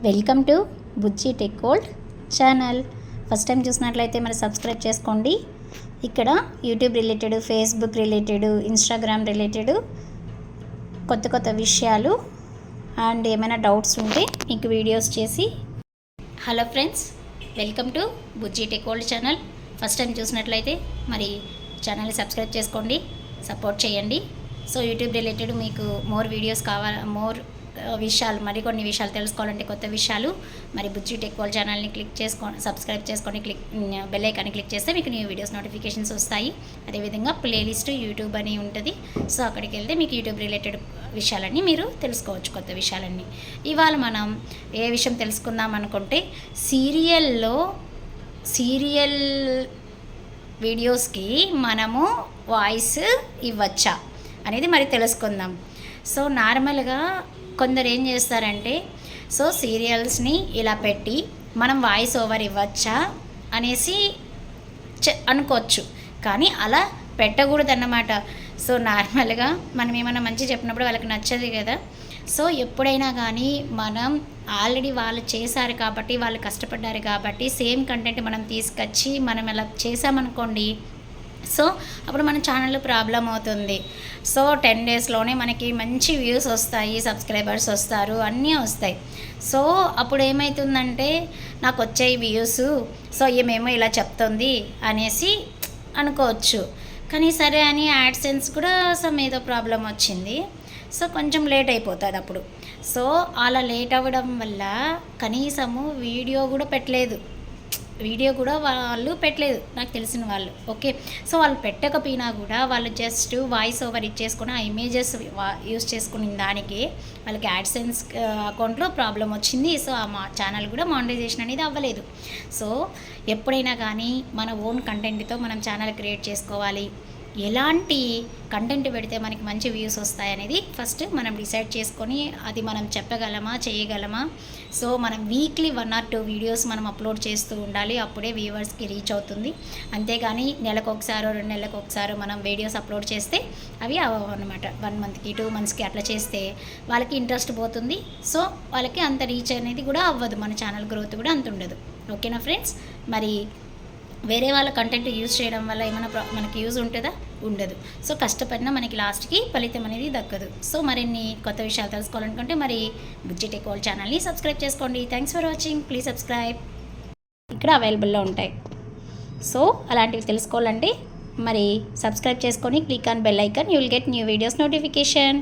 Welcome to Bujji tech world channel. First time చూసినట్లయితే మరి subscribe చేసుకోండి. ఇక్కడ YouTube related, Facebook related, Instagram related కొత్త విషయాలు అండ్ ఏమైనా డౌట్స్ ఉంటే మీకు వీడియోస్ చేసి. Hello friends, welcome to Bujji tech world channel. First time చూసినట్లయితే మరి ఛానల్ని సబ్స్క్రైబ్ చేసుకోండి, సపోర్ట్ చేయండి. సో యూట్యూబ్ రిలేటెడ్ మీకు మోర్ వీడియోస్ విషయాలు, మరికొన్ని విషయాలు తెలుసుకోవాలంటే, కొత్త విషయాలు మరి బుజ్జి టెక్ వరల్డ్ ఛానల్ని సబ్స్క్రైబ్ చేసుకొని బెల్ ఐకాన్ని క్లిక్ చేస్తే మీకు న్యూ వీడియోస్ నోటిఫికేషన్స్ వస్తాయి. అదేవిధంగా ప్లేలిస్ట్ యూట్యూబ్ అని ఉంటుంది. సో అక్కడికి వెళ్తే మీకు యూట్యూబ్ రిలేటెడ్ విషయాలన్నీ మీరు తెలుసుకోవచ్చు, కొత్త విషయాలన్నీ. ఇవాళ మనం ఏ విషయం తెలుసుకుందాం అనుకుంటే, సీరియల్ వీడియోస్కి మనము వాయిస్ ఇవ్వచ్చా అనేది మరి తెలుసుకుందాం. సో నార్మల్గా కొందరు ఏం చేస్తారంటే, సో సీరియల్స్ని ఇలా పెట్టి మనం వాయిస్ ఓవర్ ఇవ్వచ్చా అనేసి అనుకోవచ్చు, కానీ అలా పెట్టకూడదన్నమాట. సో నార్మల్గా మనం ఏమైనా మంచి చెప్పినప్పుడు వాళ్ళకి నచ్చదు కదా. సో ఎప్పుడైనా కానీ మనం ఆల్రెడీ వాళ్ళు చేశారు కాబట్టి, వాళ్ళు కష్టపడ్డారు కాబట్టి, సేమ్ కంటెంట్ మనం తీసుకొచ్చి మనం అలా చేసామనుకోండి, సో అప్పుడు మన ఛానల్లో ప్రాబ్లం అవుతుంది. సో 10 డేస్లోనే మనకి మంచి వ్యూస్ వస్తాయి, సబ్స్క్రైబర్స్ వస్తారు, అన్నీ వస్తాయి. సో అప్పుడు ఏమవుతుందంటే, నాకు వచ్చే వ్యూస్, సో ఏమేమో ఇలా చెప్తుంది అనేసి అనుకోవచ్చు. కానీ సరే అని యాడ్సెన్స్ కూడా ఏదో ప్రాబ్లం వచ్చింది. సో కొంచెం లేట్ అయిపోతుంది అప్పుడు. సో అలా లేట్ అవ్వడం వల్ల కనీసము వీడియో కూడా వాళ్ళు పెట్టలేదు, నాకు తెలిసిన వాళ్ళు. ఓకే, సో వాళ్ళు పెట్టకపోయినా కూడా వాళ్ళు జస్ట్ వాయిస్ ఓవర్ ఇచ్చేసుకుని ఆ ఇమేజెస్ యూస్ చేసుకున్న దానికి వాళ్ళకి యాడ్సెన్స్ అకౌంట్లో ప్రాబ్లం వచ్చింది. సో ఆ ఛానల్ కూడా మానిటైజేషన్ అనేది అవ్వలేదు. సో ఎప్పుడైనా కానీ మన ఓన్ కంటెంట్తో మనం ఛానల్ క్రియేట్ చేసుకోవాలి. ఎలాంటి కంటెంట్ పెడితే మనకి మంచి వ్యూస్ వస్తాయనేది ఫస్ట్ మనం డిసైడ్ చేసుకొని, అది మనం చెప్పగలమా, చేయగలమా. సో మనం వీక్లీ 1 or 2 వీడియోస్ మనం అప్లోడ్ చేస్తూ ఉండాలి, అప్పుడే వ్యూవర్స్కి రీచ్ అవుతుంది. అంతేగాని నెలకు ఒకసారో 2 నెలలకు ఒకసారో మనం వీడియోస్ అప్లోడ్ చేస్తే అవి అవ్వన్నమాట. 1 monthకి 2 monthsకి అట్లా చేస్తే వాళ్ళకి ఇంట్రెస్ట్ పోతుంది. సో వాళ్ళకి అంత రీచ్ అనేది కూడా అవ్వదు, మన ఛానల్ గ్రోత్ కూడా అంత ఉండదు. ఓకేనా ఫ్రెండ్స్? మరి వేరే వాళ్ళ కంటెంట్ యూజ్ చేయడం వల్ల ఏమైనా మనకి యూజ్ ఉంటుందా? ఉండదు. సో కష్టపడినా మనకి లాస్ట్కి ఫలితం అనేది దక్కదు. సో మరిన్ని కొత్త విషయాలు తెలుసుకోవాలనుకుంటే మరి బుజ్జి టెక్ వరల్డ్ ఛానల్ని సబ్స్క్రైబ్ చేసుకోండి. Thanks for watching. Please subscribe. ఇక్కడ అవైలబుల్లో ఉంటాయి. సో అలాంటివి తెలుసుకోవాలంటే మరి సబ్స్క్రైబ్ చేసుకొని click on bell icon, you will get new videos notification.